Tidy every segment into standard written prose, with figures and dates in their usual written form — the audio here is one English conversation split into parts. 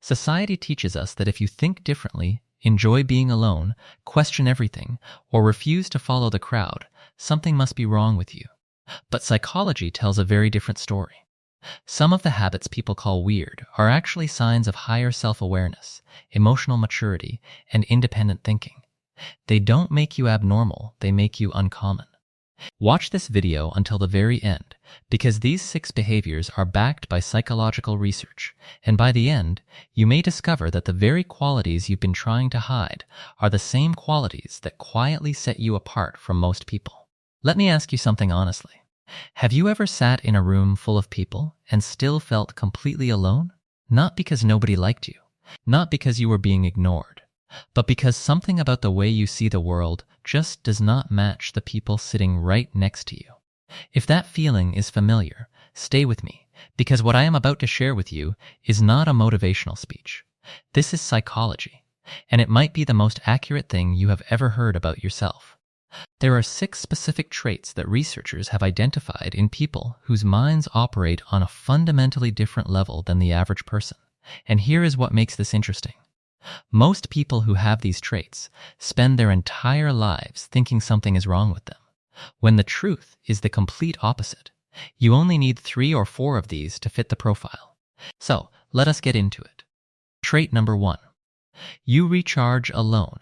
Society teaches us that if you think differently, enjoy being alone, question everything, or refuse to follow the crowd, something must be wrong with you. But psychology tells a very different story. Some of the habits people call weird are actually signs of higher self-awareness, emotional maturity, and independent thinking. They don't make you abnormal, they make you uncommon. Watch this video until the very end, because these 6 behaviors are backed by psychological research, and by the end, you may discover that the very qualities you've been trying to hide are the same qualities that quietly set you apart from most people. Let me ask you something honestly. Have you ever sat in a room full of people and still felt completely alone? Not because nobody liked you, not because you were being ignored, but because something about the way you see the world just does not match the people sitting right next to you. If that feeling is familiar, stay with me, because what I am about to share with you is not a motivational speech. This is psychology, and it might be the most accurate thing you have ever heard about yourself. There are 6 specific traits that researchers have identified in people whose minds operate on a fundamentally different level than the average person. And here is what makes this interesting. Most people who have these traits spend their entire lives thinking something is wrong with them, when the truth is the complete opposite. You only need 3 or 4 of these to fit the profile. So, let us get into it. Trait number 1. You recharge alone,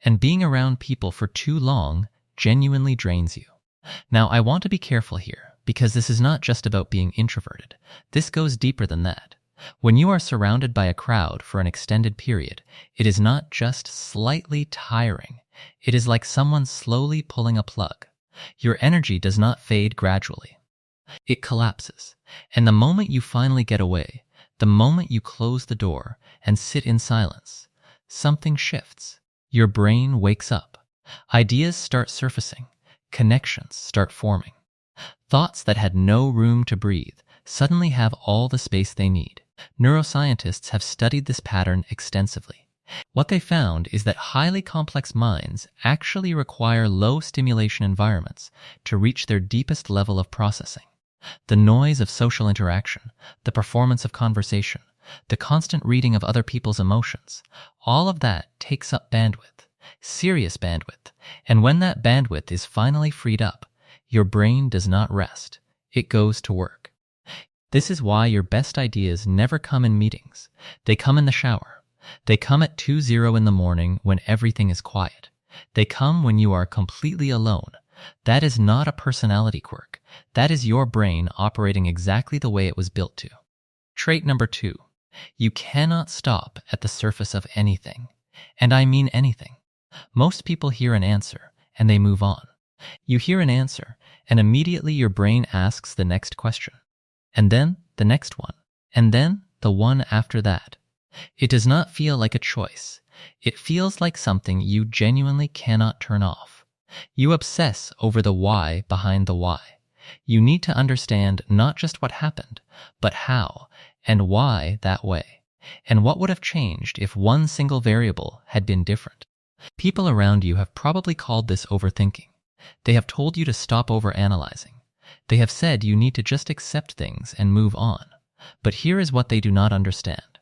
and being around people for too long genuinely drains you. Now, I want to be careful here, because this is not just about being introverted. This goes deeper than that. When you are surrounded by a crowd for an extended period, it is not just slightly tiring. It is like someone slowly pulling a plug. Your energy does not fade gradually. It collapses. And the moment you finally get away, the moment you close the door and sit in silence, something shifts. Your brain wakes up. Ideas start surfacing. Connections start forming. Thoughts that had no room to breathe suddenly have all the space they need. Neuroscientists have studied this pattern extensively. What they found is that highly complex minds actually require low stimulation environments to reach their deepest level of processing. The noise of social interaction, the performance of conversation, the constant reading of other people's emotions, all of that takes up bandwidth, serious bandwidth. And when that bandwidth is finally freed up, your brain does not rest. It goes to work. This is why your best ideas never come in meetings. They come in the shower. They come at 2:00 in the morning when everything is quiet. They come when you are completely alone. That is not a personality quirk. That is your brain operating exactly the way it was built to. Trait number 2. You cannot stop at the surface of anything. And I mean anything. Most people hear an answer and they move on. You hear an answer and immediately your brain asks the next question. And then the next one, and then the one after that. It does not feel like a choice. It feels like something you genuinely cannot turn off. You obsess over the why behind the why. You need to understand not just what happened, but how and why that way, and what would have changed if one single variable had been different. People around you have probably called this overthinking. They have told you to stop overanalyzing. They have said you need to just accept things and move on. But here is what they do not understand.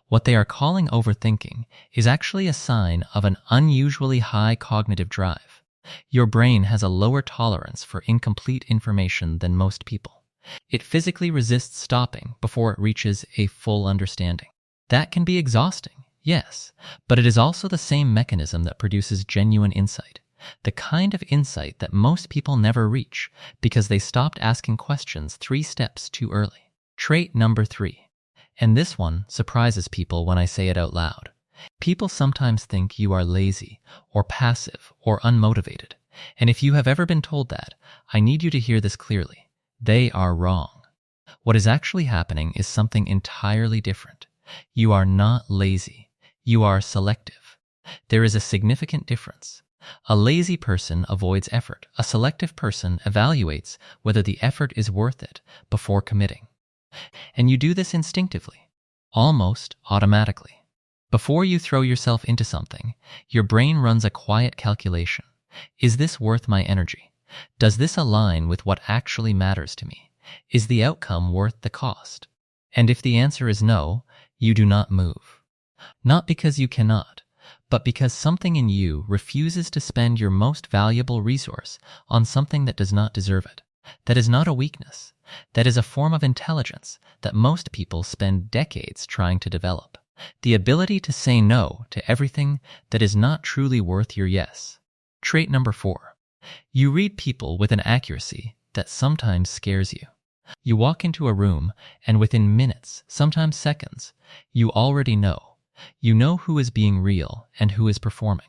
What they are calling overthinking is actually a sign of an unusually high cognitive drive. Your brain has a lower tolerance for incomplete information than most people. It physically resists stopping before it reaches a full understanding. That can be exhausting, yes, but it is also the same mechanism that produces genuine insight. The kind of insight that most people never reach because they stopped asking questions 3 steps too early. Trait number 3. And this one surprises people when I say it out loud. People sometimes think you are lazy or passive or unmotivated. And if you have ever been told that, I need you to hear this clearly. They are wrong. What is actually happening is something entirely different. You are not lazy. You are selective. There is a significant difference. A lazy person avoids effort. A selective person evaluates whether the effort is worth it before committing. And you do this instinctively, almost automatically. Before you throw yourself into something, your brain runs a quiet calculation. Is this worth my energy? Does this align with what actually matters to me? Is the outcome worth the cost? And if the answer is no, you do not move. Not because you cannot, but because something in you refuses to spend your most valuable resource on something that does not deserve it. That is not a weakness. That is a form of intelligence that most people spend decades trying to develop. The ability to say no to everything that is not truly worth your yes. Trait number 4. You read people with an accuracy that sometimes scares you. You walk into a room and within minutes, sometimes seconds, you already know. You know who is being real and who is performing.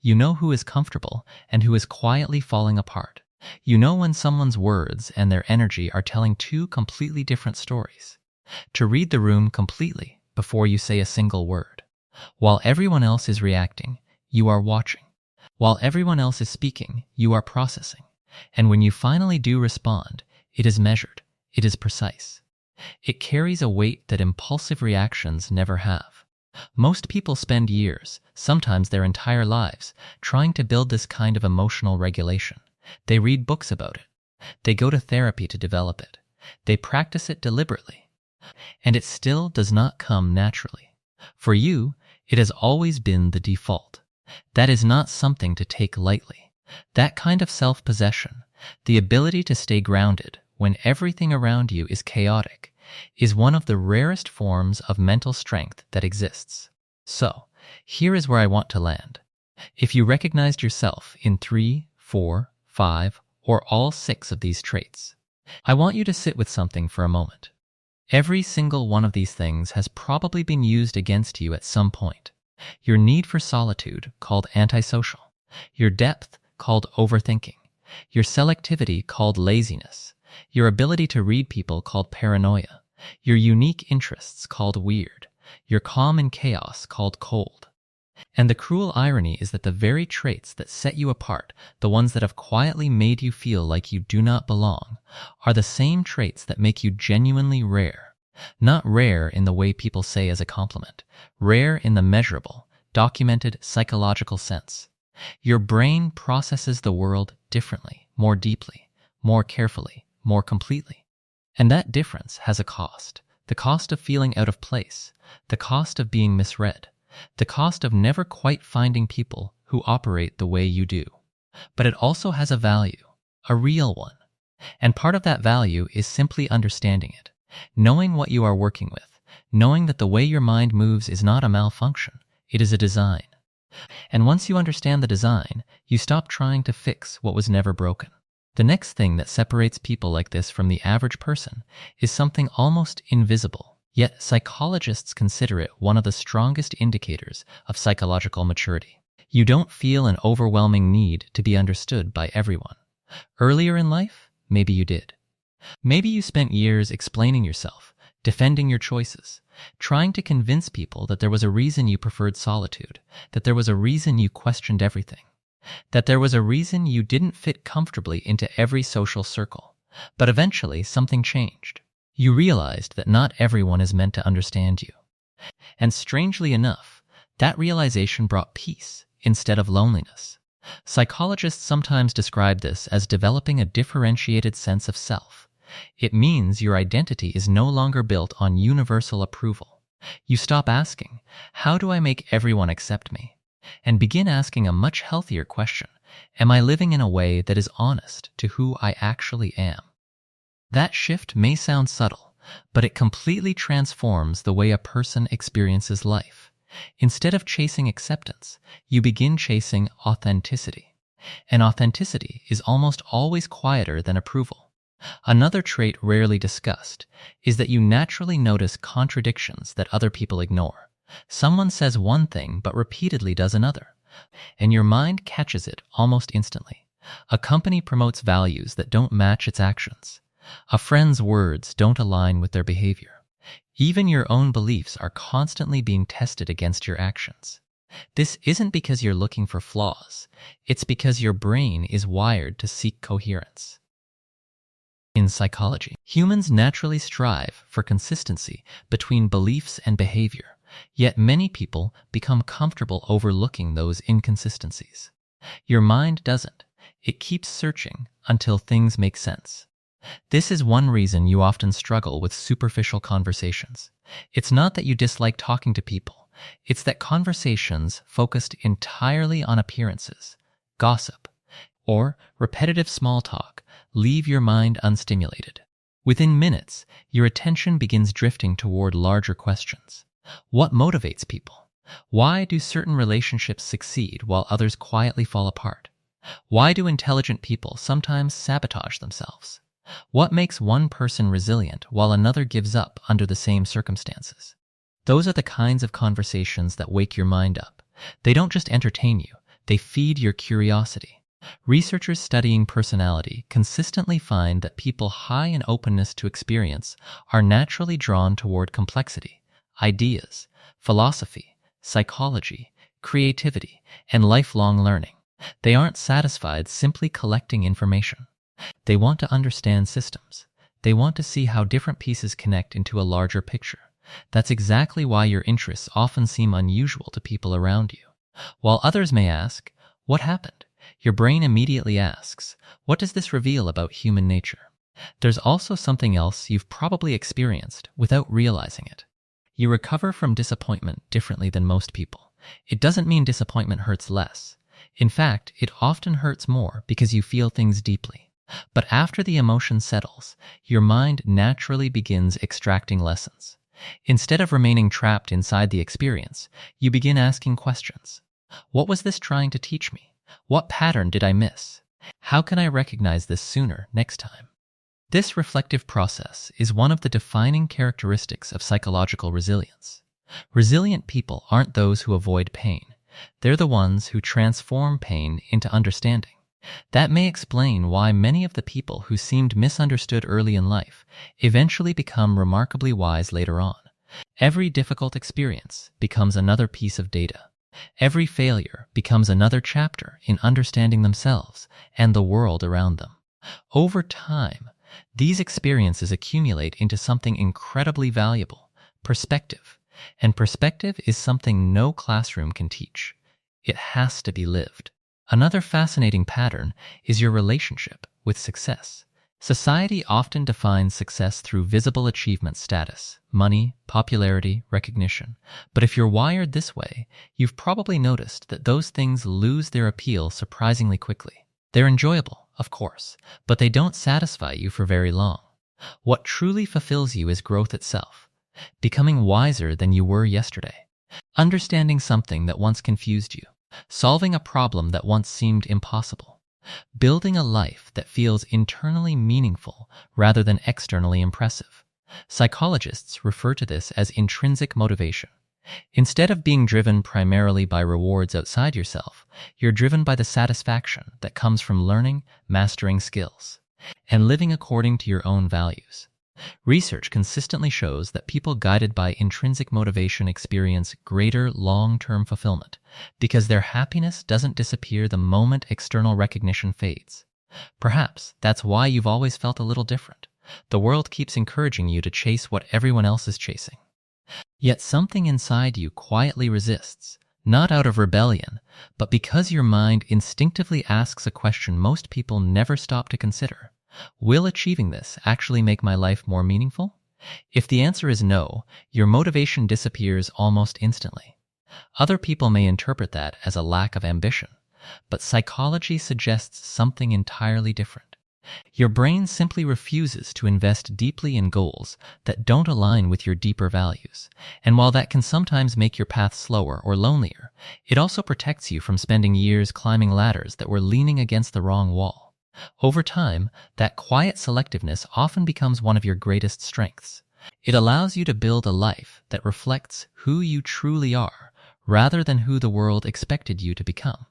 You know who is comfortable and who is quietly falling apart. You know when someone's words and their energy are telling two completely different stories. To read the room completely before you say a single word. While everyone else is reacting, you are watching. While everyone else is speaking, you are processing. And when you finally do respond, it is measured. It is precise. It carries a weight that impulsive reactions never have. Most people spend years, sometimes their entire lives, trying to build this kind of emotional regulation. They read books about it. They go to therapy to develop it. They practice it deliberately. And it still does not come naturally. For you, it has always been the default. That is not something to take lightly. That kind of self-possession, the ability to stay grounded when everything around you is chaotic, is one of the rarest forms of mental strength that exists. So, here is where I want to land. If you recognized yourself in 3, 4, 5, or all 6 of these traits, I want you to sit with something for a moment. Every single one of these things has probably been used against you at some point. Your need for solitude, called antisocial. Your depth, called overthinking. Your selectivity, called laziness. Your ability to read people, called paranoia. Your unique interests, called weird. Your calm in chaos, called cold. And the cruel irony is that the very traits that set you apart, the ones that have quietly made you feel like you do not belong, are the same traits that make you genuinely rare. Not rare in the way people say as a compliment, rare in the measurable, documented psychological sense. Your brain processes the world differently, more deeply, more carefully, more completely. And that difference has a cost. The cost of feeling out of place, the cost of being misread, the cost of never quite finding people who operate the way you do. But it also has a value, a real one. And part of that value is simply understanding it, knowing what you are working with, knowing that the way your mind moves is not a malfunction, it is a design. And once you understand the design, you stop trying to fix what was never broken. The next thing that separates people like this from the average person is something almost invisible. Yet psychologists consider it one of the strongest indicators of psychological maturity. You don't feel an overwhelming need to be understood by everyone. Earlier in life, maybe you did. Maybe you spent years explaining yourself, defending your choices, trying to convince people that there was a reason you preferred solitude, that there was a reason you questioned everything, that there was a reason you didn't fit comfortably into every social circle. But eventually, something changed. You realized that not everyone is meant to understand you. And strangely enough, that realization brought peace instead of loneliness. Psychologists sometimes describe this as developing a differentiated sense of self. It means your identity is no longer built on universal approval. You stop asking, "How do I make everyone accept me?" and begin asking a much healthier question, "Am I living in a way that is honest to who I actually am?" That shift may sound subtle, but it completely transforms the way a person experiences life. Instead of chasing acceptance, you begin chasing authenticity. And authenticity is almost always quieter than approval. Another trait rarely discussed is that you naturally notice contradictions that other people ignore. Someone says one thing but repeatedly does another, and your mind catches it almost instantly. A company promotes values that don't match its actions. A friend's words don't align with their behavior. Even your own beliefs are constantly being tested against your actions. This isn't because you're looking for flaws. It's because your brain is wired to seek coherence. In psychology, humans naturally strive for consistency between beliefs and behavior, yet many people become comfortable overlooking those inconsistencies. Your mind doesn't. It keeps searching until things make sense. This is one reason you often struggle with superficial conversations. It's not that you dislike talking to people, it's that conversations focused entirely on appearances, gossip, or repetitive small talk leave your mind unstimulated. Within minutes, your attention begins drifting toward larger questions. What motivates people? Why do certain relationships succeed while others quietly fall apart? Why do intelligent people sometimes sabotage themselves? What makes one person resilient while another gives up under the same circumstances? Those are the kinds of conversations that wake your mind up. They don't just entertain you, they feed your curiosity. Researchers studying personality consistently find that people high in openness to experience are naturally drawn toward complexity, ideas, philosophy, psychology, creativity, and lifelong learning. They aren't satisfied simply collecting information. They want to understand systems. They want to see how different pieces connect into a larger picture. That's exactly why your interests often seem unusual to people around you. While others may ask, "What happened?" your brain immediately asks, "What does this reveal about human nature?" There's also something else you've probably experienced without realizing it. You recover from disappointment differently than most people. It doesn't mean disappointment hurts less. In fact, it often hurts more because you feel things deeply. But after the emotion settles, your mind naturally begins extracting lessons. Instead of remaining trapped inside the experience, you begin asking questions. What was this trying to teach me? What pattern did I miss? How can I recognize this sooner next time? This reflective process is one of the defining characteristics of psychological resilience. Resilient people aren't those who avoid pain. They're the ones who transform pain into understanding. That may explain why many of the people who seemed misunderstood early in life eventually become remarkably wise later on. Every difficult experience becomes another piece of data. Every failure becomes another chapter in understanding themselves and the world around them. Over time, these experiences accumulate into something incredibly valuable, perspective. And perspective is something no classroom can teach. It has to be lived. Another fascinating pattern is your relationship with success. Society often defines success through visible achievement status, money, popularity, recognition. But if you're wired this way, you've probably noticed that those things lose their appeal surprisingly quickly. They're enjoyable, of course, but they don't satisfy you for very long. What truly fulfills you is growth itself, becoming wiser than you were yesterday, understanding something that once confused you, solving a problem that once seemed impossible, building a life that feels internally meaningful rather than externally impressive. Psychologists refer to this as intrinsic motivation. Instead of being driven primarily by rewards outside yourself, you're driven by the satisfaction that comes from learning, mastering skills, and living according to your own values. Research consistently shows that people guided by intrinsic motivation experience greater long-term fulfillment because their happiness doesn't disappear the moment external recognition fades. Perhaps that's why you've always felt a little different. The world keeps encouraging you to chase what everyone else is chasing. Yet something inside you quietly resists, not out of rebellion, but because your mind instinctively asks a question most people never stop to consider. Will achieving this actually make my life more meaningful? If the answer is no, your motivation disappears almost instantly. Other people may interpret that as a lack of ambition, but psychology suggests something entirely different. Your brain simply refuses to invest deeply in goals that don't align with your deeper values. And while that can sometimes make your path slower or lonelier, it also protects you from spending years climbing ladders that were leaning against the wrong wall. Over time, that quiet selectiveness often becomes one of your greatest strengths. It allows you to build a life that reflects who you truly are, rather than who the world expected you to become.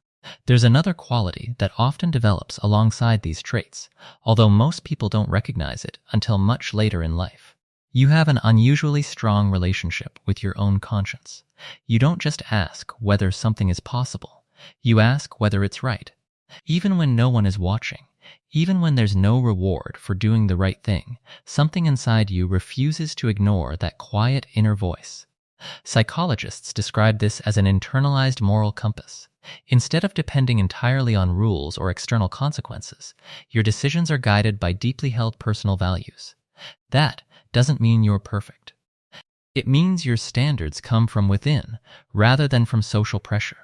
There's another quality that often develops alongside these traits, although most people don't recognize it until much later in life. You have an unusually strong relationship with your own conscience. You don't just ask whether something is possible, you ask whether it's right. Even when no one is watching, even when there's no reward for doing the right thing, something inside you refuses to ignore that quiet inner voice. Psychologists describe this as an internalized moral compass. Instead of depending entirely on rules or external consequences, your decisions are guided by deeply held personal values. That doesn't mean you're perfect. It means your standards come from within rather than from social pressure.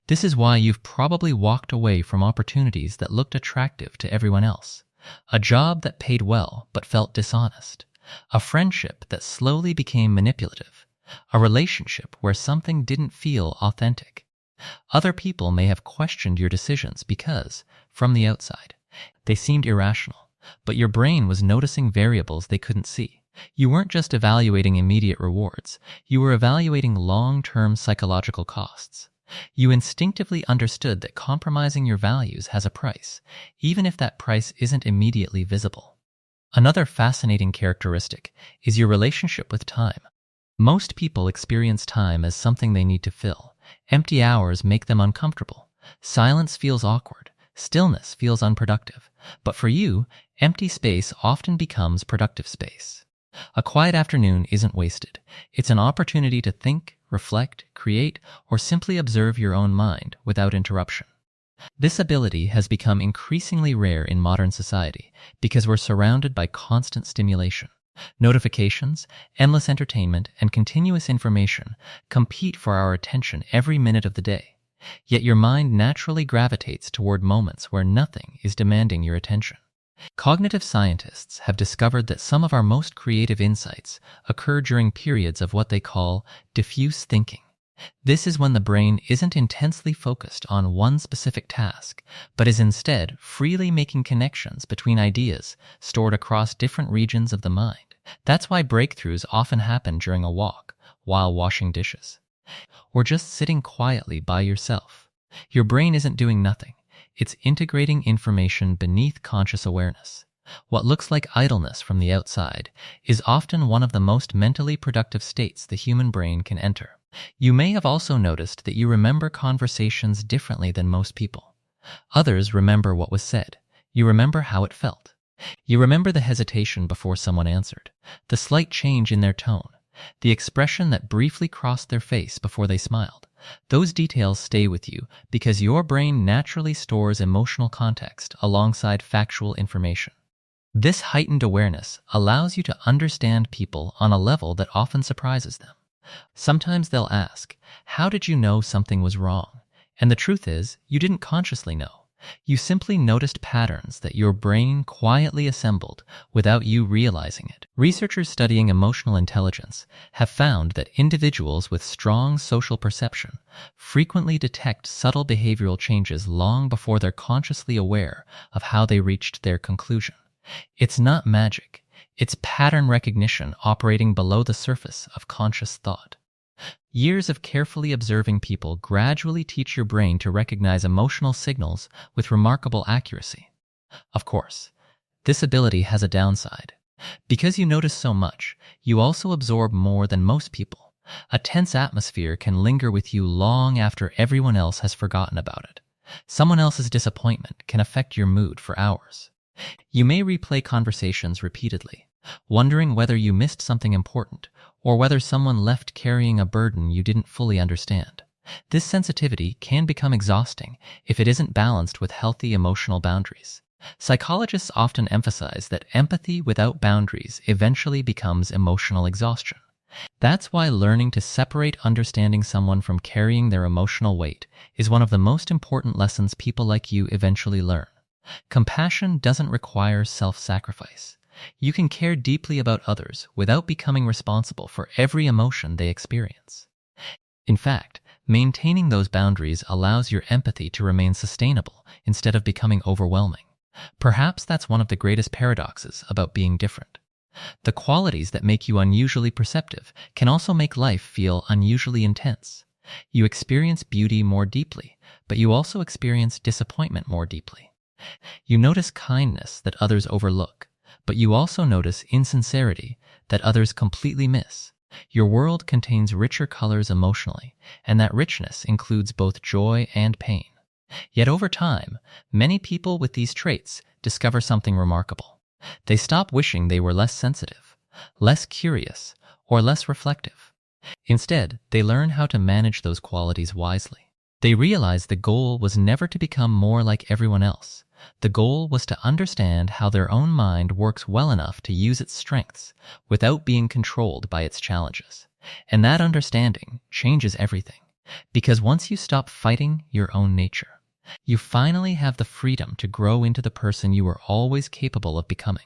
This is why you've probably walked away from opportunities that looked attractive to everyone else. A job that paid well but felt dishonest. A friendship that slowly became manipulative. A relationship where something didn't feel authentic. Other people may have questioned your decisions because, from the outside, they seemed irrational, but your brain was noticing variables they couldn't see. You weren't just evaluating immediate rewards, you were evaluating long-term psychological costs. You instinctively understood that compromising your values has a price, even if that price isn't immediately visible. Another fascinating characteristic is your relationship with time. Most people experience time as something they need to fill. Empty hours make them uncomfortable. Silence feels awkward. Stillness feels unproductive. But for you, empty space often becomes productive space. A quiet afternoon isn't wasted. It's an opportunity to think, reflect, create, or simply observe your own mind without interruption. This ability has become increasingly rare in modern society because we're surrounded by constant stimulation. Notifications, endless entertainment, and continuous information compete for our attention every minute of the day. Yet your mind naturally gravitates toward moments where nothing is demanding your attention. Cognitive scientists have discovered that some of our most creative insights occur during periods of what they call diffuse thinking. This is when the brain isn't intensely focused on one specific task, but is instead freely making connections between ideas stored across different regions of the mind. That's why breakthroughs often happen during a walk, while washing dishes, or just sitting quietly by yourself. Your brain isn't doing nothing. It's integrating information beneath conscious awareness. What looks like idleness from the outside is often one of the most mentally productive states the human brain can enter. You may have also noticed that you remember conversations differently than most people. Others remember what was said. You remember how it felt. You remember the hesitation before someone answered, the slight change in their tone, the expression that briefly crossed their face before they smiled. Those details stay with you because your brain naturally stores emotional context alongside factual information. This heightened awareness allows you to understand people on a level that often surprises them. Sometimes they'll ask, "How did you know something was wrong?" And the truth is, you didn't consciously know. You simply noticed patterns that your brain quietly assembled without you realizing it. Researchers studying emotional intelligence have found that individuals with strong social perception frequently detect subtle behavioral changes long before they're consciously aware of how they reached their conclusion. It's not magic. It's pattern recognition operating below the surface of conscious thought. Years of carefully observing people gradually teach your brain to recognize emotional signals with remarkable accuracy. Of course, this ability has a downside. Because you notice so much, you also absorb more than most people. A tense atmosphere can linger with you long after everyone else has forgotten about it. Someone else's disappointment can affect your mood for hours. You may replay conversations repeatedly, wondering whether you missed something important or whether someone left carrying a burden you didn't fully understand. This sensitivity can become exhausting if it isn't balanced with healthy emotional boundaries. Psychologists often emphasize that empathy without boundaries eventually becomes emotional exhaustion. That's why learning to separate understanding someone from carrying their emotional weight is one of the most important lessons people like you eventually learn. Compassion doesn't require self-sacrifice. You can care deeply about others without becoming responsible for every emotion they experience. In fact, maintaining those boundaries allows your empathy to remain sustainable instead of becoming overwhelming. Perhaps that's one of the greatest paradoxes about being different. The qualities that make you unusually perceptive can also make life feel unusually intense. You experience beauty more deeply, but you also experience disappointment more deeply. You notice kindness that others overlook, but you also notice insincerity that others completely miss. Your world contains richer colors emotionally, and that richness includes both joy and pain. Yet over time, many people with these traits discover something remarkable. They stop wishing they were less sensitive, less curious, or less reflective. Instead, they learn how to manage those qualities wisely. They realized the goal was never to become more like everyone else. The goal was to understand how their own mind works well enough to use its strengths without being controlled by its challenges. And that understanding changes everything, because once you stop fighting your own nature, you finally have the freedom to grow into the person you were always capable of becoming.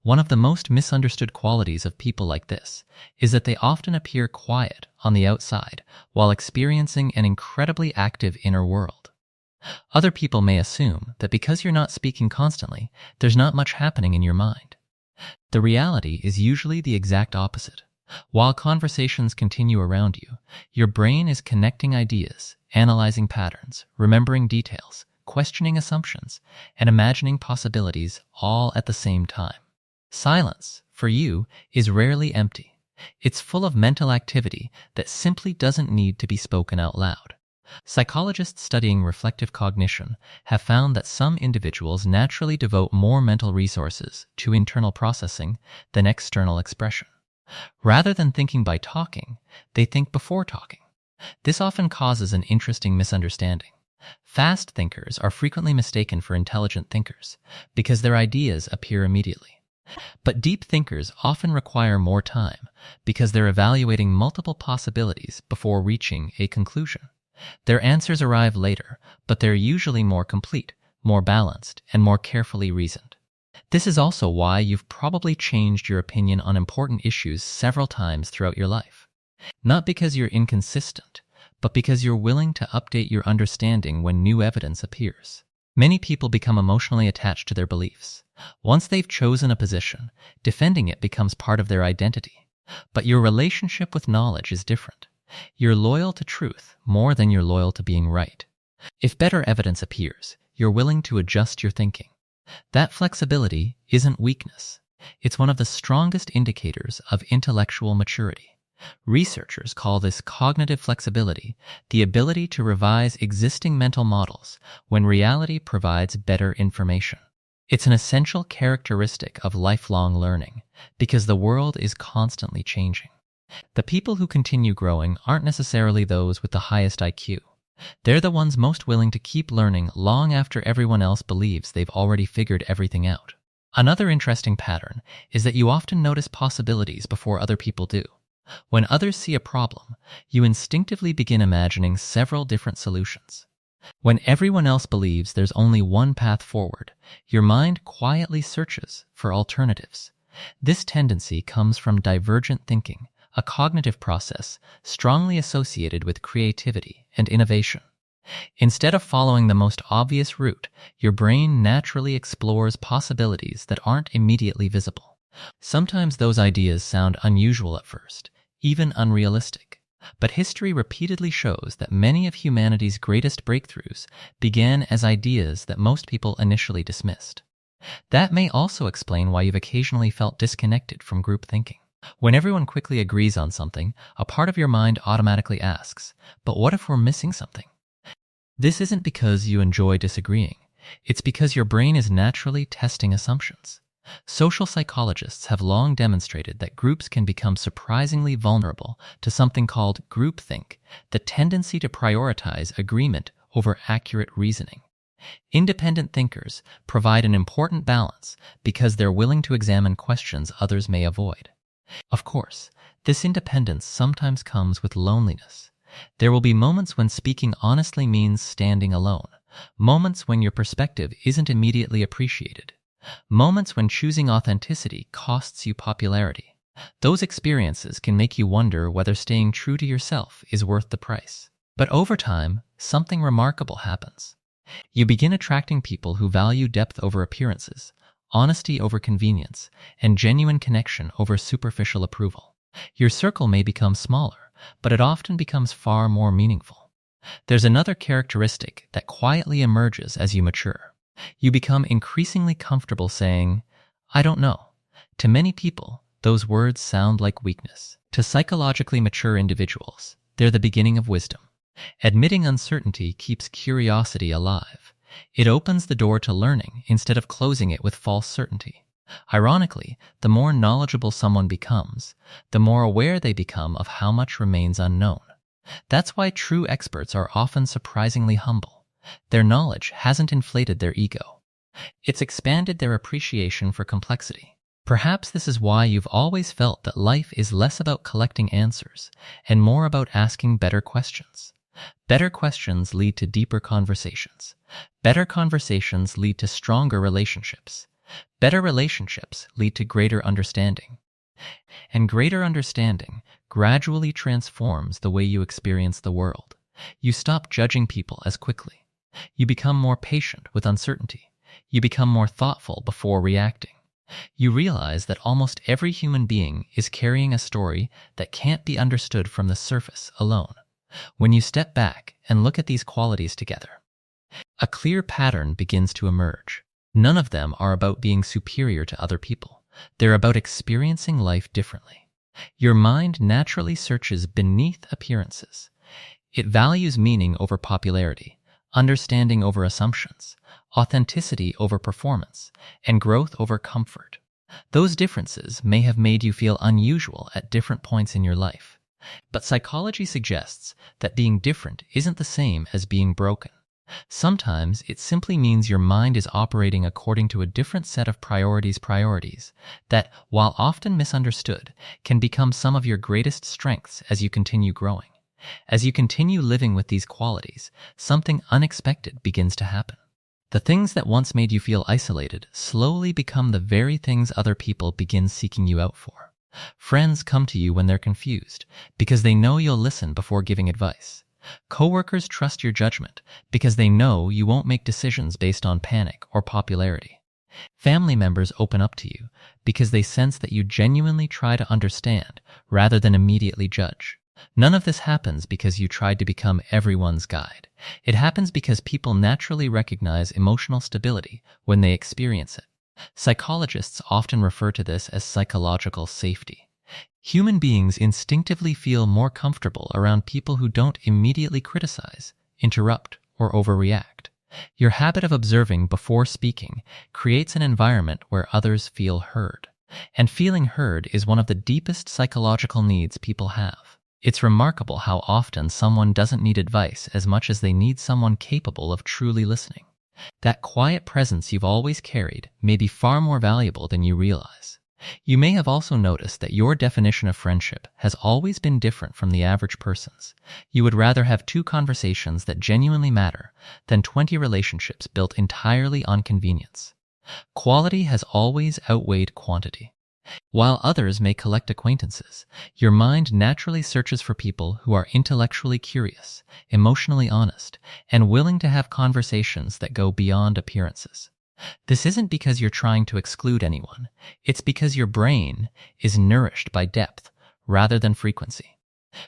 One of the most misunderstood qualities of people like this is that they often appear quiet on the outside while experiencing an incredibly active inner world. Other people may assume that because you're not speaking constantly, there's not much happening in your mind. The reality is usually the exact opposite. While conversations continue around you, your brain is connecting ideas, analyzing patterns, remembering details, questioning assumptions, and imagining possibilities all at the same time. Silence, for you, is rarely empty. It's full of mental activity that simply doesn't need to be spoken out loud. Psychologists studying reflective cognition have found that some individuals naturally devote more mental resources to internal processing than external expression. Rather than thinking by talking, they think before talking. This often causes an interesting misunderstanding. Fast thinkers are frequently mistaken for intelligent thinkers because their ideas appear immediately. But deep thinkers often require more time because they're evaluating multiple possibilities before reaching a conclusion. Their answers arrive later, but they're usually more complete, more balanced, and more carefully reasoned. This is also why you've probably changed your opinion on important issues several times throughout your life. Not because you're inconsistent, but because you're willing to update your understanding when new evidence appears. Many people become emotionally attached to their beliefs. Once they've chosen a position, defending it becomes part of their identity. But your relationship with knowledge is different. You're loyal to truth more than you're loyal to being right. If better evidence appears, you're willing to adjust your thinking. That flexibility isn't weakness. It's one of the strongest indicators of intellectual maturity. Researchers call this cognitive flexibility, the ability to revise existing mental models when reality provides better information. It's an essential characteristic of lifelong learning because the world is constantly changing. The people who continue growing aren't necessarily those with the highest IQ. They're the ones most willing to keep learning long after everyone else believes they've already figured everything out. Another interesting pattern is that you often notice possibilities before other people do. When others see a problem, you instinctively begin imagining several different solutions. When everyone else believes there's only one path forward, your mind quietly searches for alternatives. This tendency comes from divergent thinking, a cognitive process strongly associated with creativity and innovation. Instead of following the most obvious route, your brain naturally explores possibilities that aren't immediately visible. Sometimes those ideas sound unusual at first, even unrealistic. But history repeatedly shows that many of humanity's greatest breakthroughs began as ideas that most people initially dismissed. That may also explain why you've occasionally felt disconnected from group thinking. When everyone quickly agrees on something, a part of your mind automatically asks, but what if we're missing something? This isn't because you enjoy disagreeing. It's because your brain is naturally testing assumptions. Social psychologists have long demonstrated that groups can become surprisingly vulnerable to something called groupthink, the tendency to prioritize agreement over accurate reasoning. Independent thinkers provide an important balance because they're willing to examine questions others may avoid. Of course, this independence sometimes comes with loneliness. There will be moments when speaking honestly means standing alone, moments when your perspective isn't immediately appreciated, moments when choosing authenticity costs you popularity. Those experiences can make you wonder whether staying true to yourself is worth the price. But over time, something remarkable happens. You begin attracting people who value depth over appearances, honesty over convenience, and genuine connection over superficial approval. Your circle may become smaller, but it often becomes far more meaningful. There's another characteristic that quietly emerges as you mature. You become increasingly comfortable saying, "I don't know." To many people, those words sound like weakness. To psychologically mature individuals, they're the beginning of wisdom. Admitting uncertainty keeps curiosity alive. It opens the door to learning instead of closing it with false certainty. Ironically, the more knowledgeable someone becomes, the more aware they become of how much remains unknown. That's why true experts are often surprisingly humble. Their knowledge hasn't inflated their ego. It's expanded their appreciation for complexity. Perhaps this is why you've always felt that life is less about collecting answers and more about asking better questions. Better questions lead to deeper conversations. Better conversations lead to stronger relationships. Better relationships lead to greater understanding. And greater understanding gradually transforms the way you experience the world. You stop judging people as quickly. You become more patient with uncertainty. You become more thoughtful before reacting. You realize that almost every human being is carrying a story that can't be understood from the surface alone. When you step back and look at these qualities together, a clear pattern begins to emerge. None of them are about being superior to other people. They're about experiencing life differently. Your mind naturally searches beneath appearances. It values meaning over popularity, understanding over assumptions, authenticity over performance, and growth over comfort. Those differences may have made you feel unusual at different points in your life, but psychology suggests that being different isn't the same as being broken. Sometimes it simply means your mind is operating according to a different set of priorities that, while often misunderstood, can become some of your greatest strengths as you continue growing. As you continue living with these qualities, something unexpected begins to happen. The things that once made you feel isolated slowly become the very things other people begin seeking you out for. Friends come to you when they're confused because they know you'll listen before giving advice. Coworkers trust your judgment because they know you won't make decisions based on panic or popularity. Family members open up to you because they sense that you genuinely try to understand rather than immediately judge. None of this happens because you tried to become everyone's guide. It happens because people naturally recognize emotional stability when they experience it. Psychologists often refer to this as psychological safety. Human beings instinctively feel more comfortable around people who don't immediately criticize, interrupt, or overreact. Your habit of observing before speaking creates an environment where others feel heard. And feeling heard is one of the deepest psychological needs people have. It's remarkable how often someone doesn't need advice as much as they need someone capable of truly listening. That quiet presence you've always carried may be far more valuable than you realize. You may have also noticed that your definition of friendship has always been different from the average person's. You would rather have 2 conversations that genuinely matter than 20 relationships built entirely on convenience. Quality has always outweighed quantity. While others may collect acquaintances, your mind naturally searches for people who are intellectually curious, emotionally honest, and willing to have conversations that go beyond appearances. This isn't because you're trying to exclude anyone. It's because your brain is nourished by depth rather than frequency.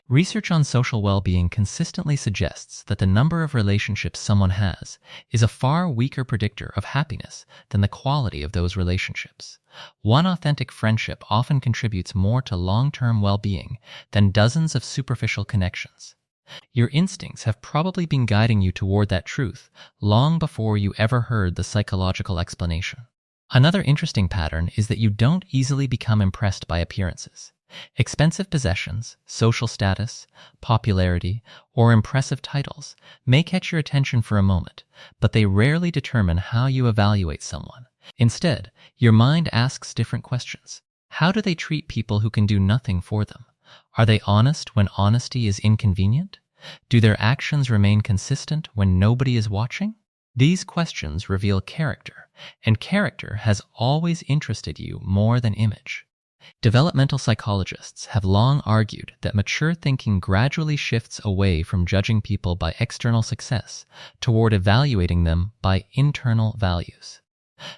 Research on social well-being consistently suggests that the number of relationships someone has is a far weaker predictor of happiness than the quality of those relationships. One authentic friendship often contributes more to long-term well-being than dozens of superficial connections. Your instincts have probably been guiding you toward that truth long before you ever heard the psychological explanation. Another interesting pattern is that you don't easily become impressed by appearances. Expensive possessions, social status, popularity, or impressive titles may catch your attention for a moment, but they rarely determine how you evaluate someone. Instead, your mind asks different questions. How do they treat people who can do nothing for them? Are they honest when honesty is inconvenient? Do their actions remain consistent when nobody is watching? These questions reveal character, and character has always interested you more than image. Developmental psychologists have long argued that mature thinking gradually shifts away from judging people by external success toward evaluating them by internal values.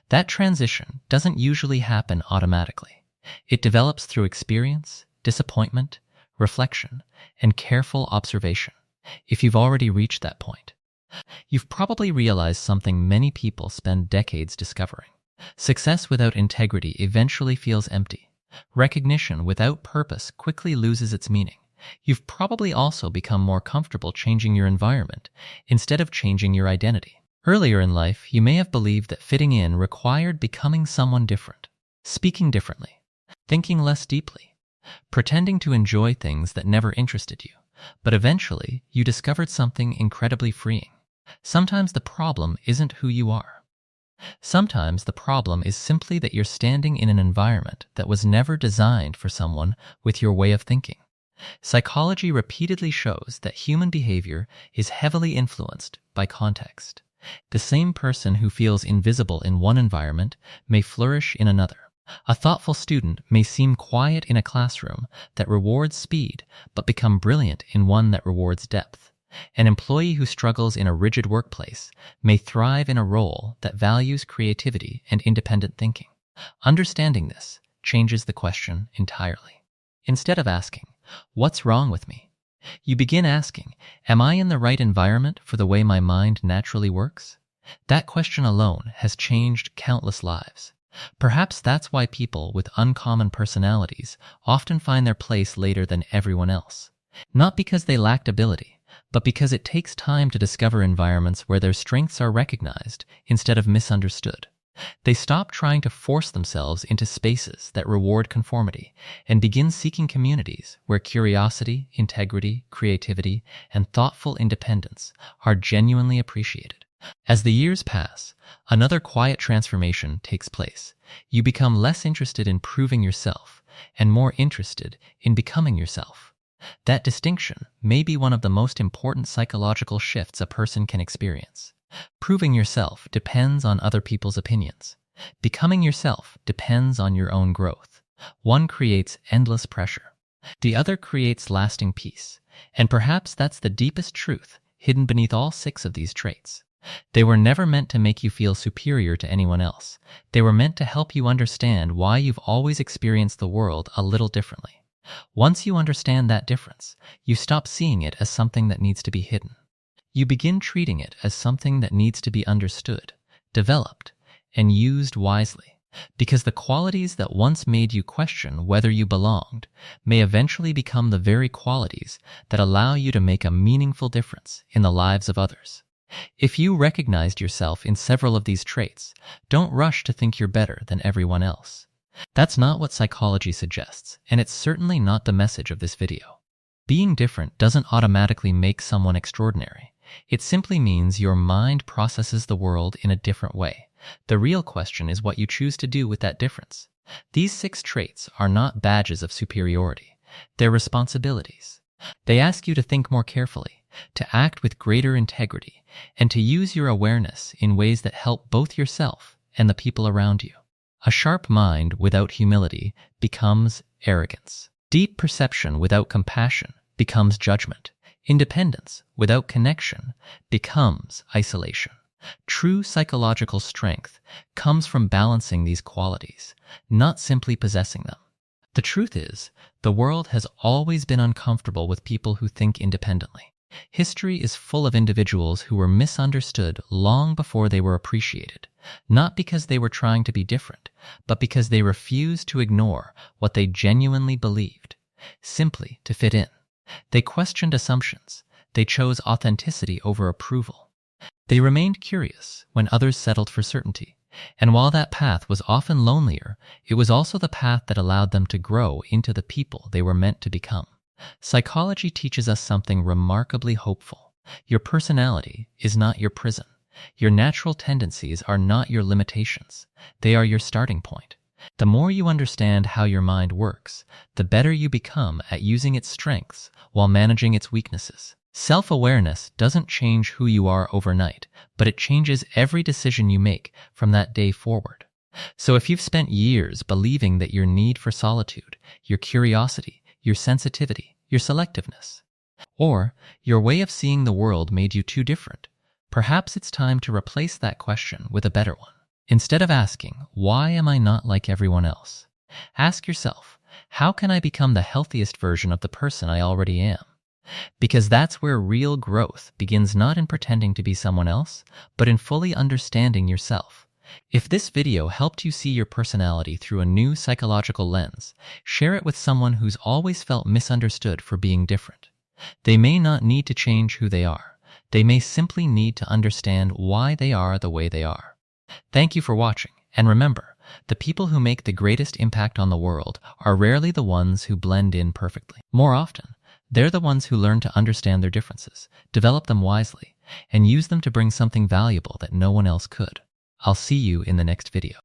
That transition doesn't usually happen automatically. It develops through experience, disappointment, reflection, and careful observation. If you've already reached that point, you've probably realized something many people spend decades discovering. Success without integrity eventually feels empty. Recognition without purpose quickly loses its meaning. You've probably also become more comfortable changing your environment instead of changing your identity. Earlier in life, you may have believed that fitting in required becoming someone different, speaking differently, thinking less deeply, pretending to enjoy things that never interested you. but eventually you discovered something incredibly freeing. Sometimes the problem isn't who you are. Sometimes the problem is simply that you're standing in an environment that was never designed for someone with your way of thinking. Psychology repeatedly shows that human behavior is heavily influenced by context. The same person who feels invisible in one environment may flourish in another. A thoughtful student may seem quiet in a classroom that rewards speed, but become brilliant in one that rewards depth. An employee who struggles in a rigid workplace may thrive in a role that values creativity and independent thinking. Understanding this changes the question entirely. Instead of asking, "What's wrong with me?" you begin asking, "Am I in the right environment for the way my mind naturally works?" That question alone has changed countless lives. Perhaps that's why people with uncommon personalities often find their place later than everyone else. Not because they lacked ability, but because it takes time to discover environments where their strengths are recognized instead of misunderstood. They stop trying to force themselves into spaces that reward conformity and begin seeking communities where curiosity, integrity, creativity, and thoughtful independence are genuinely appreciated. As the years pass, another quiet transformation takes place. You become less interested in proving yourself and more interested in becoming yourself. That distinction may be one of the most important psychological shifts a person can experience. Proving yourself depends on other people's opinions. Becoming yourself depends on your own growth. One creates endless pressure. The other creates lasting peace. And perhaps that's the deepest truth hidden beneath all 6 of these traits. They were never meant to make you feel superior to anyone else. They were meant to help you understand why you've always experienced the world a little differently. Once you understand that difference, you stop seeing it as something that needs to be hidden. You begin treating it as something that needs to be understood, developed, and used wisely. Because the qualities that once made you question whether you belonged may eventually become the very qualities that allow you to make a meaningful difference in the lives of others. If you recognized yourself in several of these traits, don't rush to think you're better than everyone else. That's not what psychology suggests, and it's certainly not the message of this video. Being different doesn't automatically make someone extraordinary. It simply means your mind processes the world in a different way. The real question is what you choose to do with that difference. These 6 traits are not badges of superiority. They're responsibilities. They ask you to think more carefully, to act with greater integrity, and to use your awareness in ways that help both yourself and the people around you. A sharp mind without humility becomes arrogance. Deep perception without compassion becomes judgment. Independence without connection becomes isolation. True psychological strength comes from balancing these qualities, not simply possessing them. The truth is, the world has always been uncomfortable with people who think independently. History is full of individuals who were misunderstood long before they were appreciated, not because they were trying to be different, but because they refused to ignore what they genuinely believed, simply to fit in. They questioned assumptions. They chose authenticity over approval. They remained curious when others settled for certainty. And while that path was often lonelier, it was also the path that allowed them to grow into the people they were meant to become. Psychology teaches us something remarkably hopeful. Your personality is not your prison. Your natural tendencies are not your limitations. They are your starting point. The more you understand how your mind works, the better you become at using its strengths while managing its weaknesses. Self-awareness doesn't change who you are overnight, but it changes every decision you make from that day forward. So if you've spent years believing that your need for solitude, your curiosity, your sensitivity, your selectiveness, or your way of seeing the world made you too different, perhaps it's time to replace that question with a better one. Instead of asking, "Why am I not like everyone else?" ask yourself, "How can I become the healthiest version of the person I already am?" Because that's where real growth begins, not in pretending to be someone else, but in fully understanding yourself. If this video helped you see your personality through a new psychological lens, share it with someone who's always felt misunderstood for being different. They may not need to change who they are. They may simply need to understand why they are the way they are. Thank you for watching, and remember, the people who make the greatest impact on the world are rarely the ones who blend in perfectly. More often, They're the ones who learn to understand their differences, develop them wisely, and use them to bring something valuable that no one else could. I'll see you in the next video.